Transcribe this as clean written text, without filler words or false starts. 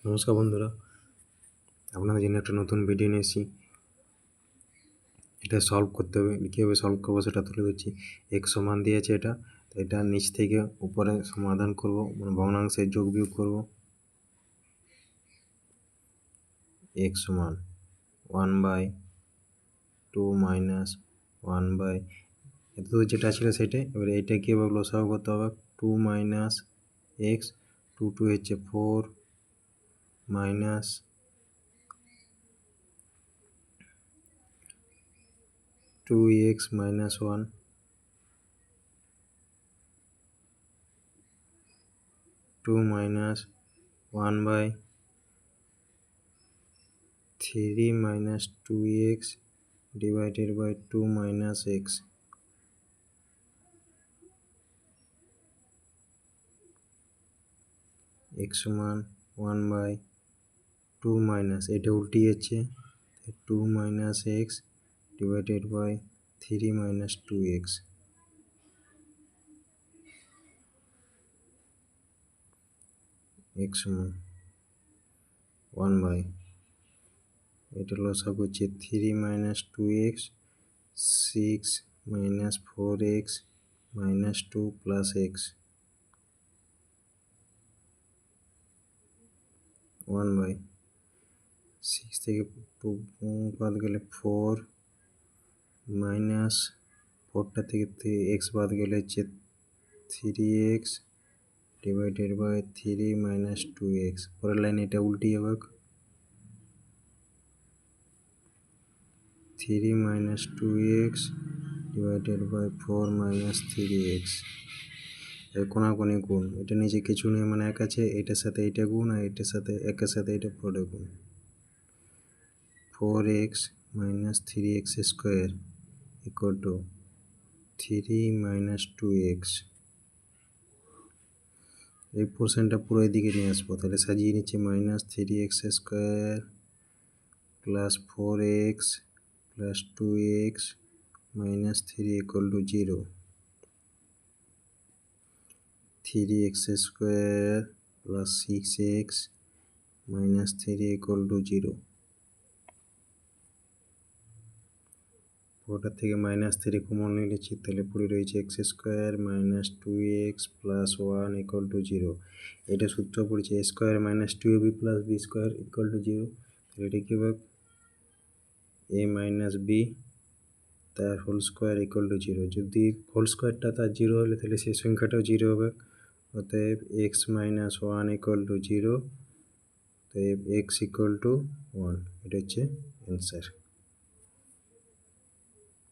নমস্কার বন্ধুরা, আপনাদের জন্য একটা নতুন ভিডিও নিয়ে এসেছি। এটা সলভ করতে হবে, কীভাবে সলভ করবো সেটা তুলে ধরছি। x সমান দিয়েছে এটা, তো এটা নিচ থেকে উপরে সমাধান করব, মানে ভগ্নাংশের যোগ বিয়োগ করব। x সমান 1/2 মাইনাস 1/, এত যেটা ছিল সেটাই। এবারে এটা কীভাবে লসাগু করতে হবে, 2 মাইনাস x, 2 হচ্ছে 4 minus 2x minus 1, 2 minus 1/3 minus 2x divided by 2 minus x. x সমান 1/2 মাইনাস, এটা উল্টে যাচ্ছে, 2 minus x divided by 3 minus 2x. x সমান 1/, এটা লসাগু হচ্ছে 3 minus 2x, 6 minus 4x minus 2 plus x. 1/6 থেকে 2 বাদ গেলে 4 মাইনাস 4টা থেকে x বাদ গেলে হচ্ছে 3x divided by 3 minus 2x। পরের লাইন এটা উল্টে যাবে, 3 minus 2x divided by 4 minus 3x। এর কোনাকুনি গুণ, এটা নিচে কিছু নেই মানে এক আছে, এটার সাথে এটা গুণ আর এটার সাথে একের সাথে এটা পরে গুণ। 4x minus 3x square equal to 3 minus 2x। এই পোর্শনটা পুরো এদিকে নিয়ে আসবো, তাহলে সাজিয়ে নিচ্ছি, minus 3x square plus 4x plus 2x minus 3 equal to 0। 3x square plus 6x minus 3 equal to 0। ওটার থেকে মাইনাস 3 কমন নিয়ে নিচ্ছি, তাহলে পড়ে রয়েছে x square minus 2x plus 1 equal to 0। এটা সূত্র পড়েছে a square minus 2ab plus b square equal to 0। তাহলে এটা কী হবে, a মাইনাস b তার হোল স্কোয়ার ইকুয়াল টু 0। যদি হোল স্কোয়ারটা তার 0 হলে তাহলে সেই সংখ্যাটাও 0 হবে। অতএব x মাইনাস 1 ইকুয়াল টু 0, অতএব x ইকুয়াল টু 1। এটা হচ্ছে অ্যান্সার।